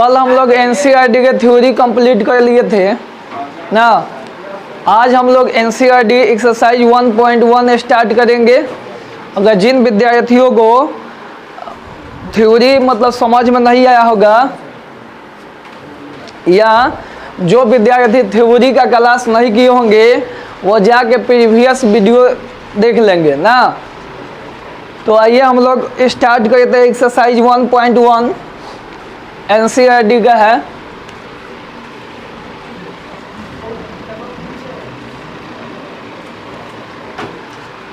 कल हम लोग एनसीईआरटी के थ्योरी कंप्लीट कर लिए थे ना। आज हम लोग एनसीईआरटी एक्सरसाइज 1.1 स्टार्ट करेंगे। अगर जिन विद्यार्थियों को थ्योरी मतलब समझ में नहीं आया होगा या जो विद्यार्थी थ्योरी का क्लास नहीं किए होंगे वो जाके प्रीवियस वीडियो देख लेंगे ना। तो आइए हम लोग स्टार्ट करते हैं। एक्सरसाइज 1.1 एनसीईआरटी का है।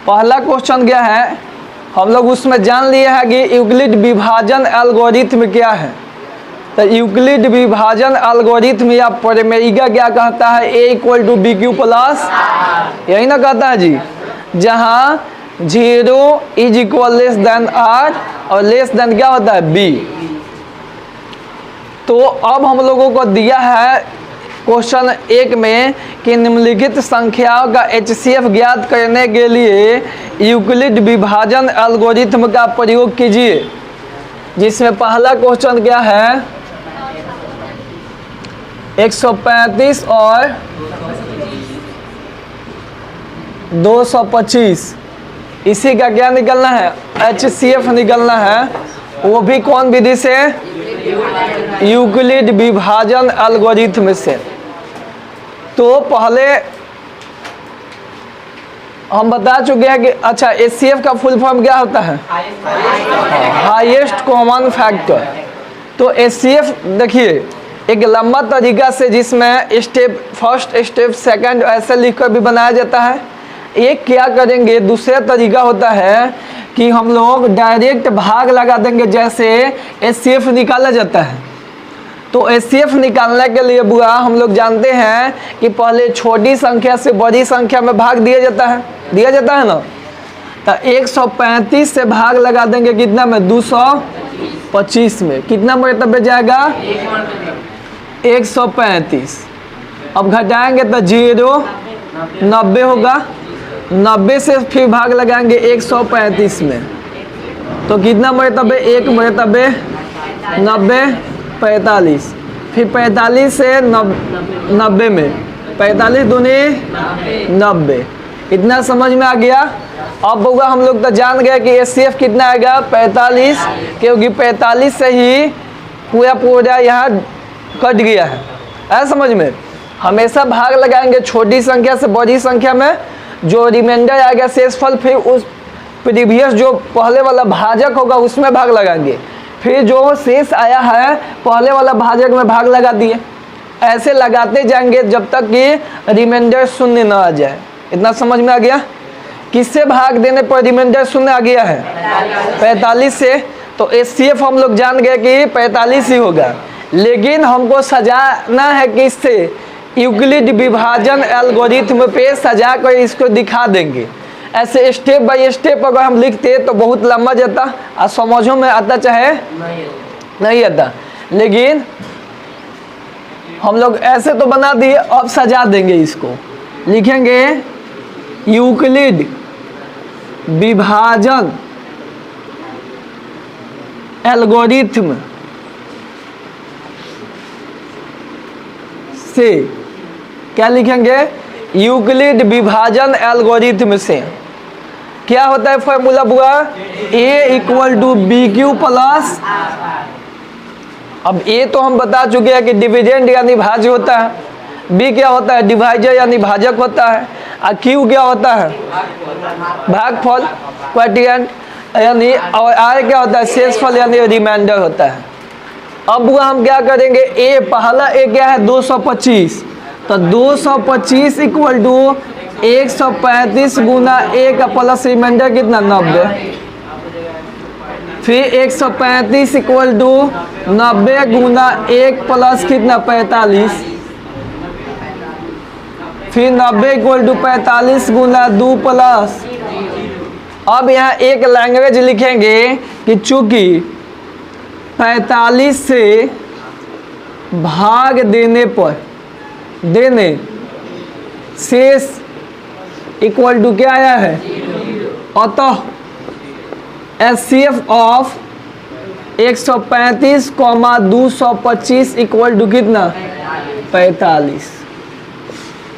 पहला क्वेश्चन क्या है, हम लोग उसमें जान लिए हैं कि यूक्लिड विभाजन एल्गोरिथम क्या है। तो यूक्लिड विभाजन एल्गोरिथम या प्रमेय क्या कहता है, a equal to B Q plus, यही ना कहता है जी, जहाँ 0 is equal less than r और लेस देन क्या होता है बी। तो अब हम लोगों को दिया है क्वेश्चन 1 में कि निम्नलिखित संख्याओं का एचसीएफ ज्ञात करने के लिए यूक्लिड विभाजन एल्गोरिथम का प्रयोग कीजिए। जिसमें पहला क्वेश्चन क्या है, 135 और 225, इसी का क्या निकलना है, एचसीएफ निकलना है। वो भी कौन विधि से, यूक्लिड विभाजन एल्गोरिथम से। तो पहले हम बता चुके हैं कि अच्छा एचसीएफ का फुल फॉर्म क्या होता है, हाईएस्ट कॉमन फैक्टर। तो एचसीएफ देखिए एक लंबा तरीका से जिसमें स्टेप फर्स्ट स्टेप सेकंड ऐसे लिखकर भी बनाया जाता है। एक क्या करेंगे, दूसरा तरीका होता है कि हम लोग डायरेक्ट भाग लगा देंगे, जैसे एचसीएफ निकाला जाता है। तो एचसीएफ निकालने के लिए बुआ हम लोग जानते हैं कि पहले छोटी संख्या से बड़ी संख्या में भाग दिया जाता है ना। तो 135 से भाग लगा देंगे कितना में, 225 में, कितना मतलब जाएगा 135। अब घटाएंगे तो 0 90 होगा, 90 से फिर भाग लगाएंगे 135 में, तो कितना मतलब 1 मतलब 90 45, फिर 45 से 90 में, 45 दूनी 90। इतना समझ में आ गया। अब होगा हम लोग तो जान गए कि एचसीएफ कितना आएगा 45, क्योंकि 45 से ही पूरा यहाँ कट गया है। ऐसा समझ में, हमेशा भाग लगाएंगे छोटी संख्या से बड़ी संख्या में, जो रिमाइंडर आएगा शेषफल फिर उस प्रीवियस जो पहले वाला भाजक होगा उसमें भाग लगाएंगे, फिर जो शेष आया है पहले वाला भाजक में भाग लगा दिए। ऐसे लगाते जाएंगे जब तक कि रिमाइंडर शून्य ना आ जाए। इतना समझ में आ गया। किससे भाग देने पर रिमाइंडर शून्य आ गया है, 45 से। तो एचसीएफ हम लोग जान गए कि 45 ही होगा, लेकिन हमको सजाना है किससे, यूक्लिड विभाजन एल्गोरिथम पे सजा कर इसको दिखा देंगे। ऐसे स्टेप बाय स्टेप अगर हम लिखते तो बहुत लंबा जाता और समझों में आता चाहे नहीं आता, लेकिन हम लोग ऐसे तो बना दिए। अब सजा देंगे, इसको लिखेंगे यूक्लिड विभाजन एल्गोरिथम से, क्या लिखेंगे, यूक्लिड विभाजन एल्गोरिथम से। क्या होता है फॉर्मूला बुआ, a equal to B Q plus, अब ए तो हम बता चुके हैं कि डिविडेंड यानी भाज्य होता है, बी क्या होता है, डिवाइजर यानी भाजक होता है, और क्यू क्या होता है, भागफल क्वोटिएंट यानी, और आर क्या होता है, शेषफल यानी रिमाइंडर होता है। अब बुआ हम क्या करेंगे, ए पहला ए क्या है 225, तो 225 इक्वल टू 135 गुना 1 प्लस रिमाइंडर कितना 90, फिर 135 इक्वल टू 90 गुना 1 प्लस कितना 45, फिर 90 इक्वल टू 45 गुना 2 प्लस। अब यहाँ एक लैंग्वेज लिखेंगे कि चूंकि 45 से भाग देने पर शेष इक्वल टू क्या आया है, अतः एचसीएफ ऑफ 135,225 इक्वल टू कितना 45।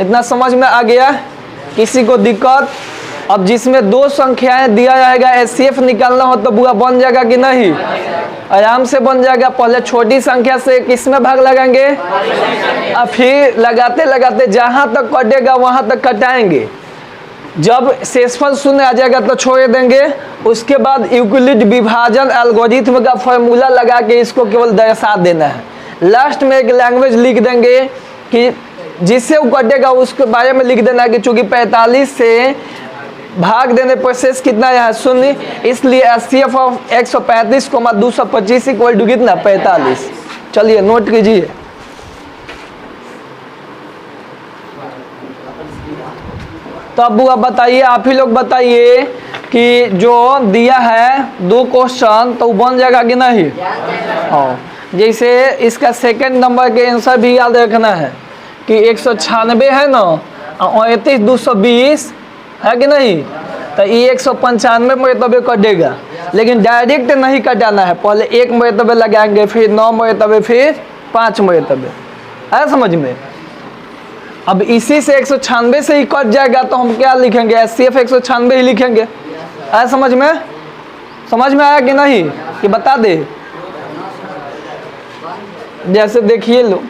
इतना समझ में आ गया? किसी को दिक्कत? अब जिसमें दो संख्याएं दिया जाएगा एचसीएफ निकालना हो तो बुआ बन जाएगा कि नहीं? आराम से बन जाएगा। पहले छोटी संख्या से किस में भाग लगाएंगे और फिर लगाते लगाते जहां तक कटेगा वहां तक कटाएंगे। जब शेषफल शून्य आ जाएगा तो छोड़ देंगे। उसके बाद यूक्लिड विभाजन एल्गोरिथम का फॉर्मूला लगा के इसको केवल दर्शा देना है। लास्ट में एक लैंग्वेज लिख देंगे कि जिससे वो कटेगा उसके बारे में लिख देना है कि चूंकि 45 से भाग देने पर शेष कितना है शून्य, इसलिए एचसीएफ ऑफ 135,225 इक्वल टू कितना 45। चलिए नोट कीजिए। तो अब बुआ बताइए, आप ही लोग बताइए कि जो दिया है दो क्वेश्चन तो बन जाएगा कि नहीं? हाँ, जैसे इसका सेकंड नंबर के आंसर भी याद रखना है कि 196 है ना और 33,220 है कि नहीं? तो ये 195 मरतबे कटेगा, लेकिन डायरेक्ट नहीं कटाना है। पहले 1 मरतबे लगाएंगे, फिर 9 मरतबे, फिर 5 मरतबे। है समझ में? अब इसी से 196 से ही कट जाएगा तो हम क्या लिखेंगे? एचसीएफ 196 ही लिखेंगे। है समझ में? समझ में आया कि नहीं कि बता दे? जैसे देखिए लो,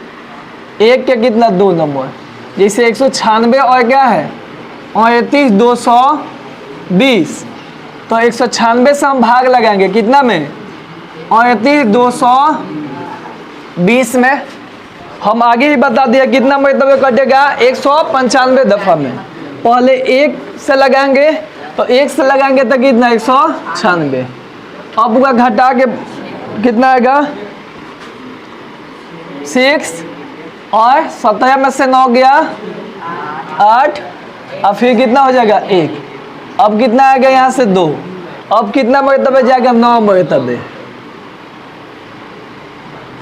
एक के कितना 2 नंबर, जैसे 196 और क्या है 33,220। तो 196 से हम भाग लगाएंगे कितना में? 33,220 में। हम आगे ही बता दिया कितना मरतबे कटेगा 195 दफा में। पहले 1 से लगाएंगे तो 1 से लगाएंगे तो कितना 196। अब का घटा के कितना आएगा 6 और 17 में से 9 गया 8 और फिर कितना हो जाएगा 1। अब कितना आएगा यहाँ से 2। अब कितना मरतबे जाएगा 9 मरतबे।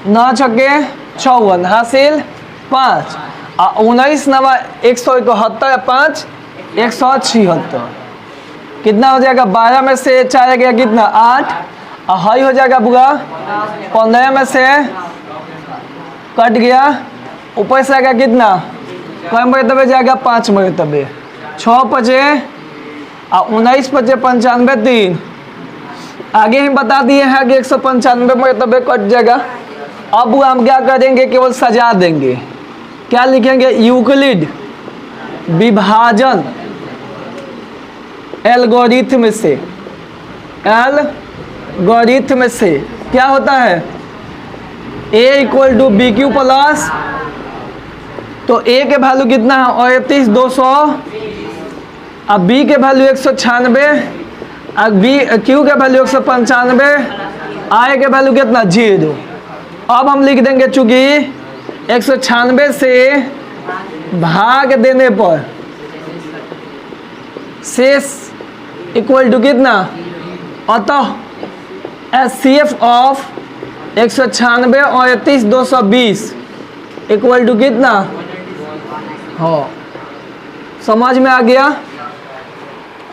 9 छक्के 54 हासिल 5 और 19 नवा 171 5 176। कितना हो जाएगा 12 में से 4 गया कितना 8 और हाई हो जाएगा बुआ 15 में से कट गया ऊपर से आएगा कितना कई मरतबे जाएगा 5 मरतबे। 6 बचे और 19 बचे 95 3। आगे ही बता दिए हैं कि 195 मरतबे कट जाएगा। अब हम क्या करेंगे केवल सजा देंगे। क्या लिखेंगे? यूक्लिड विभाजन एल्गोरिथम से। एल्गोरिथम से क्या होता है? a equal to B Q plus, तो a के वैल्यू कितना है 38,200 अब b के वैल्यू 196 अब q के वैल्यू 195 i के वैल्यू कितना 0। अब हम लिख देंगे चूंकि 196 से भाग देने पर शेष इक्वल टू कितना, अतः एचसीएफ ऑफ 196 और 38,220 इक्वल टू कितना हो। समझ में आ गया?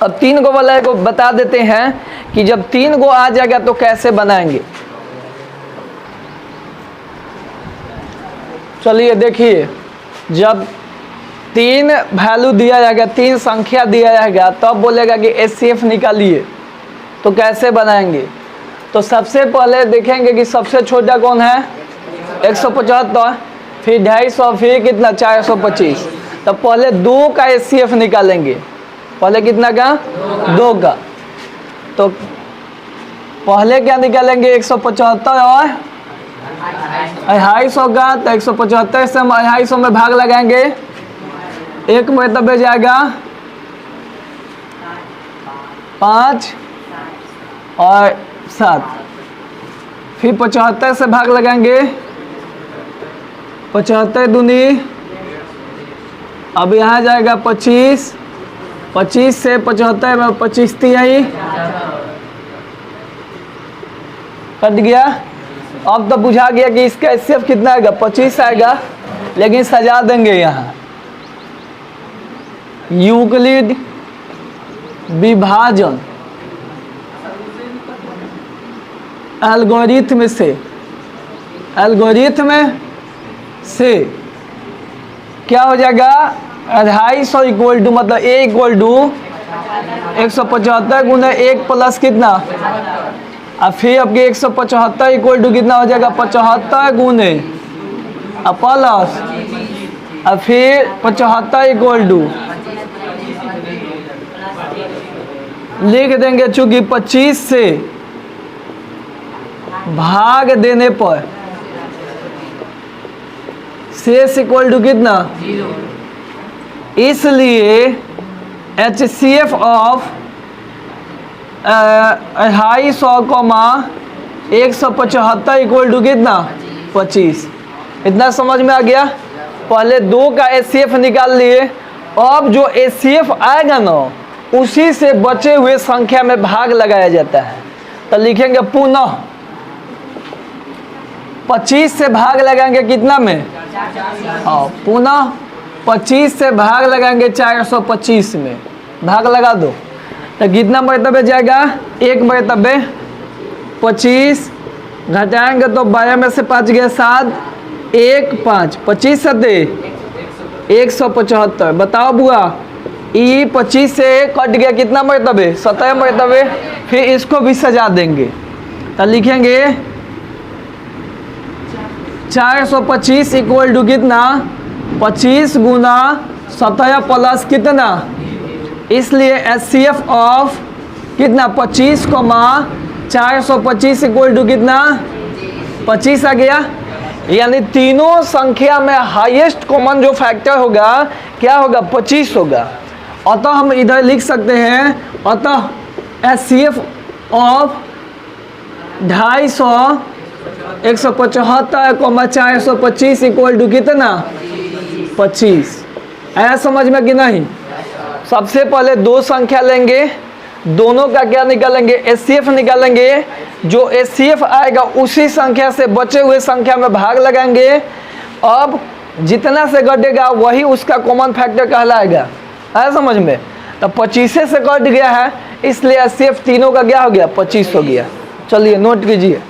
अब 3 को वाला को बता देते हैं कि जब 3 को आ जाएगा तो कैसे बनाएंगे। चलिए देखिए, जब 3 वैल्यू दिया जाएगा 3 संख्या दिया जाएगा तब बोलेगा कि एचसीएफ निकालिए, तो कैसे बनाएंगे? तो सबसे पहले देखेंगे कि सबसे छोटा कौन है 175, फिर 250, फिर कितना 425। तो पहले 2 का एचसीएफ निकालेंगे। पहले कितना का 2 का। तो पहले क्या निकालेंगे 175 और 250 का। तो 175 से हम 250 में भाग लगाएंगे, 1 मरतबे जाएगा 5 और 7। फिर 75 से भाग लगाएंगे, 75 दूनी, अब यहाँ जाएगा 25, 25 से 75 में 25 यही कट गया। अब तो बुझा गया कि इसका एचसीएफ कितना आएगा 25 आएगा, लेकिन सजा देंगे यहाँ यूक्लिड विभाजन एल्गोरिथम से, एल्गोरिथम से क्या हो जाएगा 250 इक्वल टू मतलब ए इक्वल टू 175 गुना 1 प्लस कितना, और फिर आपके 175 इक्वल टू कितना हो जाएगा 75 गुने प्लस, और फिर 75 इक्वल टू लिख देंगे, चूंकि 25 से भाग देने पर शेष इक्वल टू कितना, इसलिए HCF ऑफ 250 175 इक्वल टू कितना 25। इतना समझ में आ गया। पहले 2 का HCF निकाल लिए, अब जो HCF आएगा ना उसी से बचे हुए संख्या में भाग लगाया जाता है। तो लिखेंगे पुनः 25 से भाग लगाएंगे कितना में, पुनः 25 से भाग लगाएंगे 425 में, भाग लगा दो तो कितना मरतबे जाएगा, 1 मरतबे 25 घटाएंगे तो 12 में से 5 गया 7, 1 5 25 सते 175। बताओ बुआ, ये 25 से कट गया कितना मरतबे 17 मरतबे। फिर इसको भी सजा देंगे तो लिखेंगे 425 इक्वल टू कितना 25 गुना 17 प्लस कितना, इसलिए HCF ऑफ कितना 25 कोमा 425 इक्वल टू कितना 25 आ गया। यानी तीनों संख्या में हाईएस्ट कॉमन जो फैक्टर होगा क्या होगा 25 होगा। अतः हम इधर लिख सकते हैं, अतः HCF ऑफ 250 175 425 इक्वल टू कितना 25। आया समझ में कि नहीं। सबसे पहले 2 संख्या लेंगे, दोनों का क्या निकालेंगे HCF निकालेंगे, जो HCF आएगा उसी संख्या से बचे हुए संख्या में भाग लगाएंगे। अब जितना से घटेगा वही उसका कॉमन फैक्टर कहलाएगा। आया समझ में। तो 25 से कट गया है इसलिए HCF तीनों का क्या हो गया 25 हो गया। चलिए नोट कीजिए।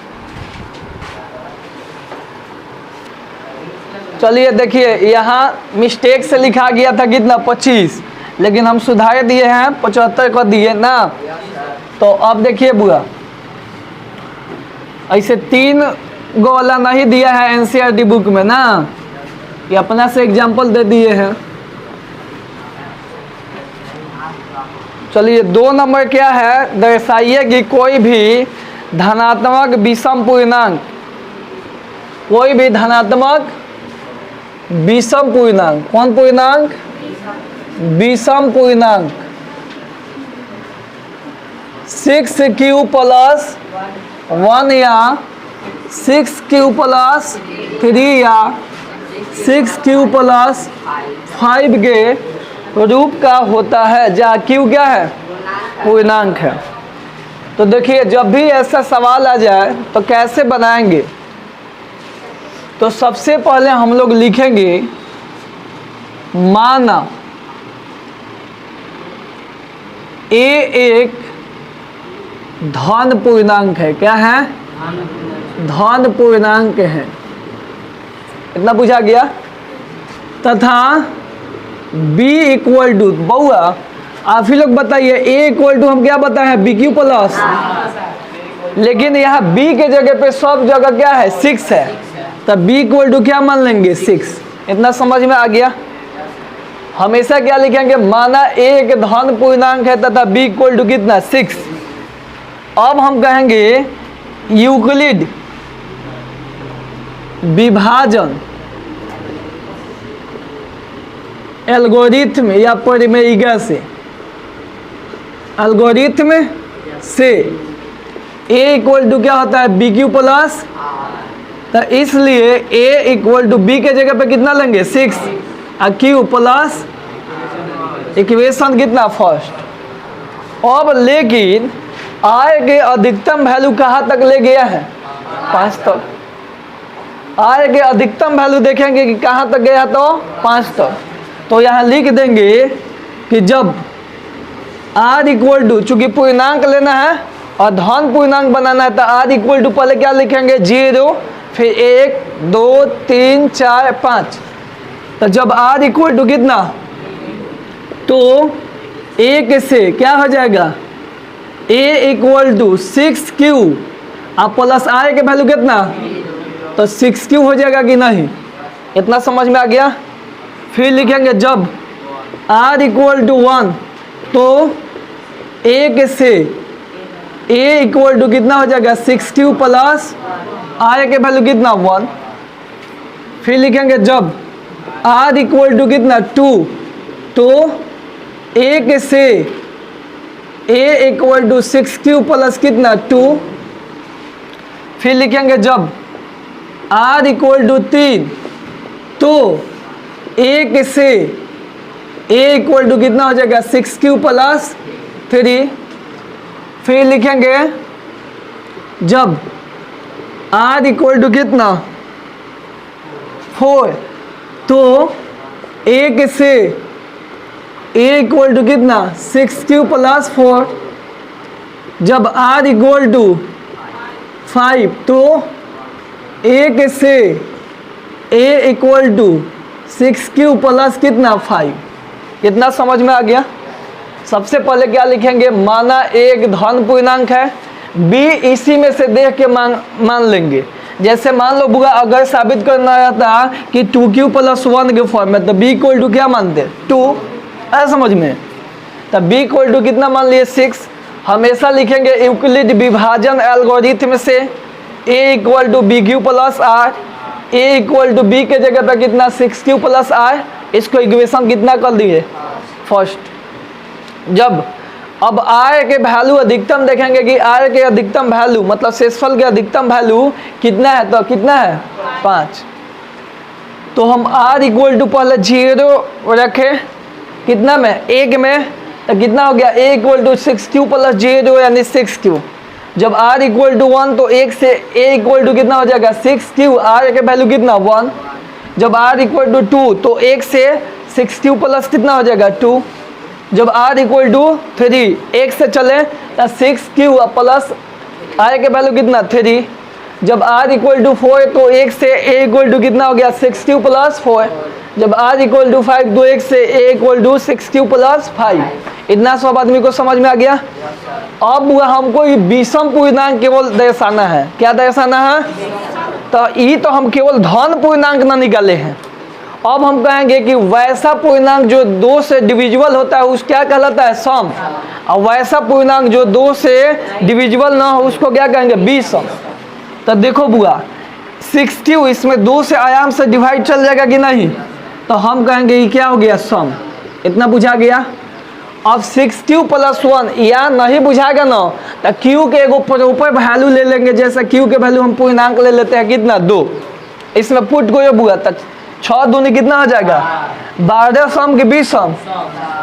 चलिए देखिए यहाँ मिस्टेक से लिखा गया था कितना 25, लेकिन हम सुधार दिए हैं 75 कर दिए ना। तो अब देखिए बुआ, ऐसे 3 गो वाला नहीं दिया है NCERT बुक में ना, ये अपना से एग्जाम्पल दे दिए हैं। चलिए 2 नंबर क्या है, दर्शाइए कि कोई भी धनात्मक विषम पूर्णांक, कोई भी धनात्मक विषम पूर्णांक, कौन पूर्णांक विषम पूर्णांक 6q प्लस 1 या 6q प्लस 3 या 6q प्लस 5 के रूप का होता है, जहाँ q क्या है पूर्णांक है। तो देखिए जब भी ऐसा सवाल आ जाए तो कैसे बनाएंगे। तो सबसे पहले हम लोग लिखेंगे माना a एक धन पूर्णांक है। क्या है धन पूर्णांक है, इतना पूछा गया। तथा b इक्वल टू, बउआ आप ही लोग बताइए a इक्वल टू हम क्या बताए BQ प्लस, लेकिन यहाँ b के जगह पे सब जगह क्या है 6 है, तब b इक्वल टू क्या मान लेंगे 6। इतना समझ में आ गया। हमेशा क्या लिखेंगे, माना a एक धन पूर्णांक है तथा b इक्वल टू कितना 6। अब हम कहेंगे यूक्लिड विभाजन एल्गोरिथम या परिमेयिका से, एल्गोरिथम से a इक्वल टू क्या होता है BQ प्लस, तो इसलिए a इक्वल टू b के जगह पे कितना लेंगे 6 और q प्लस इक्वेशन कितना फर्स्ट। अब लेकिन आय के अधिकतम वैल्यू कहाँ तक ले गया है 5 तक। आय के अधिकतम वैल्यू देखेंगे कि कहाँ तक गया तो 5 तक। तो यहाँ लिख देंगे कि जब r इक्वल टू, चूंकि पूर्णांक लेना है और धन पूर्णांक बनाना है तो r इक्वल टू पहले क्या लिखेंगे 0, फिर 1 2 3 4 5। तो जब r इक्वल टू कितना, तो 1 से क्या हो जाएगा a इक्वल टू 6q और प्लस r के वैल्यू कितना, तो 6q हो जाएगा कि नहीं, इतना समझ में आ गया। फिर लिखेंगे जब r इक्वल टू 1 तो 1 से a इक्वल टू कितना हो जाएगा 6q प्लस r के वैल्यू कितना 1। फिर लिखेंगे जब r इक्वल टू कितना 2 तो 1 से a equal to 6q plus कितना 2। फिर लिखेंगे जब r इक्वल टू 3 तो 1 से a इक्वल टू कितना हो जाएगा 6q प्लस 3। फिर लिखेंगे जब r इक्वल टू कितना 4 तो 1 से a इक्वल टू कितना 6q प्लस 4। जब r इक्वल टू 5 तो 1 से a equal to 6q plus कितना 5। कितना समझ में आ गया। सबसे पहले क्या लिखेंगे, माना एक धन पूर्णांक है, b इसी में से देख के मान लेंगे। जैसे मान लो बुआ अगर साबित करना रहता कि 2q प्लस 1 के फॉर्म में, तो b इक्वल टू क्या मानते 2, ऐसा समझ में। तो b इक्वल टू कितना मान लिए 6। हमेशा लिखेंगे यूक्लिड विभाजन एल्गोरिथम से a equal to B Q plus r, a equal to b के जगह पे कितना 6q प्लस r। इसको इक्वेशन कितना कर दिए फर्स्ट। जब अब r के वैल्यू अधिकतम देखेंगे कि r के अधिकतम वैल्यू मतलब शेषफल के अधिकतम वैल्यू कितना है, तो कितना है 5। तो हम r इक्वल टू पहले 0 रखे कितना में 1 में, तो कितना हो गया a equal to 6q plus 0 यानी 6q। जब r इक्वल टू 1 तो 1 से a इक्वल टू कितना हो जाएगा 6q, r के वैल्यू कितना 1। जब r इक्वल टू 2 तो 1 से 6q प्लस कितना हो जाएगा 2। जब r इक्वल टू 3 1 से चले तो 6q प्लस r के वैल्यू कितना 3। जब r इक्वल टू 4 तो 1 से a इक्वल टू कितना हो गया 6q प्लस 4। जब r इक्वल टू 5 तो 1 से a equal to 6q plus 5। इतना सब आदमी को समझ में आ गया। अब हमको विषम पूर्णांक केवल दर्शाना है। क्या दर्शाना है, तो ये तो हम केवल धन पूर्णांक ना निकाले हैं। अब हम कहेंगे कि वैसा पूर्णांक जो 2 से डिविजिबल होता है उस क्या कहलाता है सम, और वैसा पूर्णांक जो 2 से डिविजिबल ना हो उसको क्या कहेंगे विषम। तो देखो बुआ 6q इसमें 2 से आयाम से डिवाइड चल जाएगा कि नहीं, तो हम कहेंगे ये क्या हो गया सम। इतना बुझा गया। अब 6q प्लस 1 या नहीं बुझाएगा ना, तो q के एगो प्रॉपर वैल्यू ले लेंगे। जैसे q के वैल्यू हम पूर्णांक ले लेते हैं कितना 2, इसमें पुट को बुआ तक 6 दूनी कितना हो जाएगा 12 सम के 20 सम।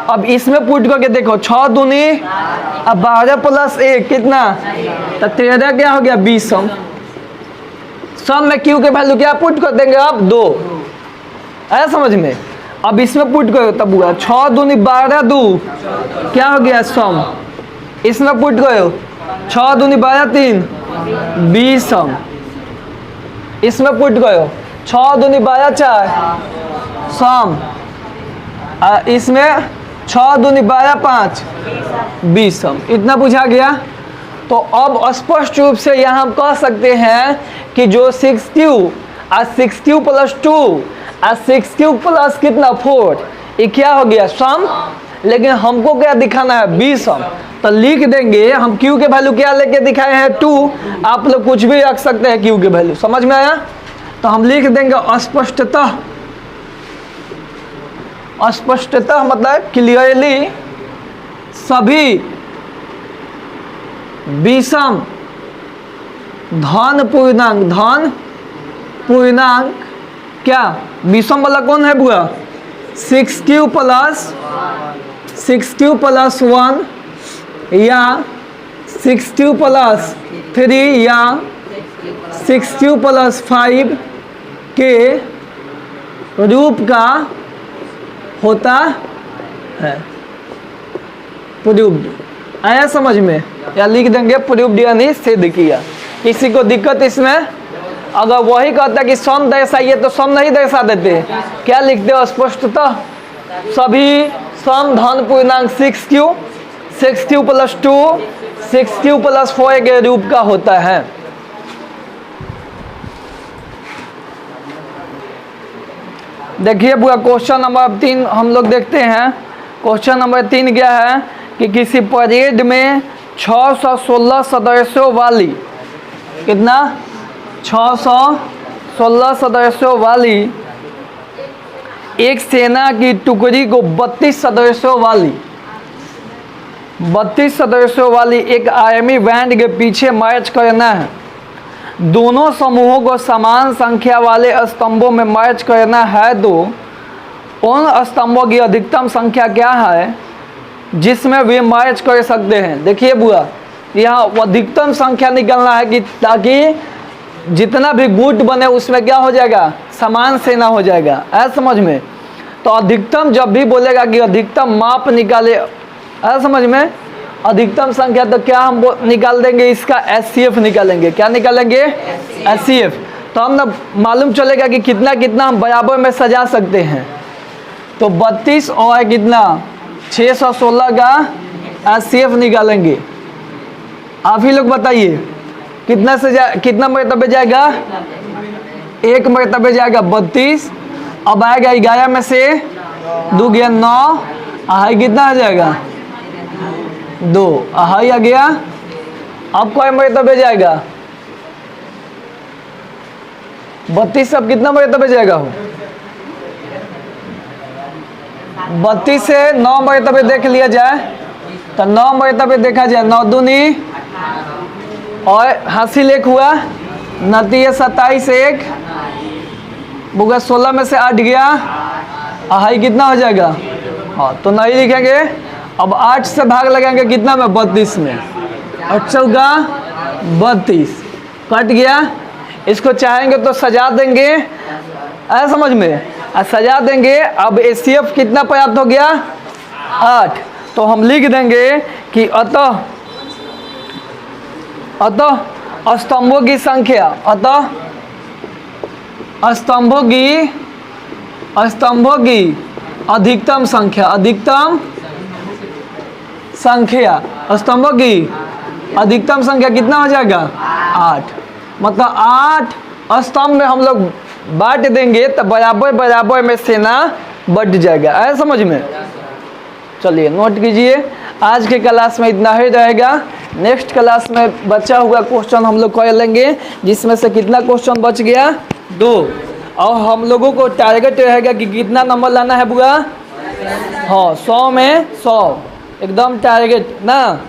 अब इसमें पुट करके देखो 6 दूनी अब 12 प्लस 1 कितना, तो 13 क्या हो गया 20 सम। सम में q के वैल्यू क्या पुट कर देंगे अब 2, आया समझ में। अब इसमें पुट करो तब हुआ 6 दूनी 12 2 क्या हो गया सम। इसमें पुट करो 6 दूनी 12 3 20 सम। इसमें पुट करो 6 दूनी 12 4 सम। इसमें 6 दूनी 12 5 20 सम। इतना बुझा गया। तो अब स्पष्ट रूप से यहाँ हम कह सकते हैं कि जो 6q और 6q प्लस 2 और 6q प्लस कितना 4 ये क्या हो गया सम। लेकिन हमको क्या दिखाना है 20 सम। तो लिख देंगे हम q के वैल्यू क्या लेके दिखाए हैं 2। आप लोग कुछ भी रख सकते हैं q के वैल्यू, समझ में आया। तो हम लिख देंगे स्पष्टतः, स्पष्टतः मतलब क्लियरली सभी विषम धन पूर्णांक क्या विषम वाला कौन है बुआ 6q प्लस 1 या 6q प्लस 3 या 6q प्लस 5 के रूप का होता है। प्रूव्ड आया समझ में, या लिख देंगे प्रूव्ड यानी सिद्ध किया। किसी को दिक्कत इसमें? अगर वही कहता है कि सम दर्शाइए तो सम नहीं दर्शा देते, क्या लिखते हो स्पष्टतः? सभी सम धन पूर्णांक 6q 6q + 2 6q + 4 के रूप का होता है। देखिए पूरा क्वेश्चन नंबर 3 हम लोग देखते हैं। क्वेश्चन नंबर 3 क्या है कि किसी परेड में 616 सदस्यों वाली, कितना? 616 सदस्यों वाली एक सेना की टुकड़ी को 32 सदस्यों वाली एक आर्मी बैंड के पीछे मार्च करना है। दोनों समूहों को समान संख्या वाले स्तंभों में मार्च करना है, तो उन स्तंभों की अधिकतम संख्या क्या है जिसमें वे मार्च कर सकते हैं? देखिए बुआ, यहाँ अधिकतम संख्या निकलना है कि ताकि जितना भी गुट बने उसमें क्या हो जाएगा? समान सेना हो जाएगा। ऐसा समझ में? तो अधिकतम जब भी बोलेगा कि अधिकतम माप निकाले, ऐसा समझ में? अधिकतम संख्या तो क्या हम निकाल देंगे? इसका HCF निकालेंगे। क्या निकालेंगे? HCF। तो हम ना मालूम चलेगा कि कितना कितना हम बराबर में सजा सकते हैं। तो 32 और कितना 616 का HCF निकालेंगे। आप ही लोग बताइए कितना से कितना मरतबे जाएगा? एक मरतबे जाएगा 32। अब आएगा 11 में से 2 गया 9, अहाई कितना आ जाएगा? 2 अहाई आ गया। अब कोई मरतबे जाएगा? 32 अब कितना मरतबे जाएगा? हो 32 से 9 मरतबे देख लिया जाए तो 9 मरतबे देखा जाए, 9 दूनी और हासिल 1 हुआ, नतीजे 27 1 बुगा 16 में से 8 गया, अहाई कितना हो जाएगा? हाँ तो नहीं लिखेंगे। अब 8 से भाग लगाएंगे कितना में? 32 में, 8 चौका 32 कट गया। इसको चाहेंगे तो सजा देंगे, ऐसा समझ में? सजा देंगे। अब HCF कितना प्राप्त हो गया? 8। तो हम लिख देंगे कि अतः स्तंभों की संख्या, अतः स्तंभों की अधिकतम संख्या, स्तंभों की अधिकतम संख्या कितना हो जाएगा? 8। मतलब 8 स्तंभ में हम लोग बांट देंगे तो बराबर में सेना बढ़ जाएगा। ऐसा समझ में? चलिए नोट कीजिए। आज के क्लास में इतना ही रहेगा। नेक्स्ट क्लास में बचा हुआ क्वेश्चन हम लोग कर लेंगे, जिसमें से कितना क्वेश्चन बच गया? 2। और हम लोगों को टारगेट रहेगा कि कितना नंबर लाना है बुआ? हाँ 100 में 100 एकदम टारगेट ना।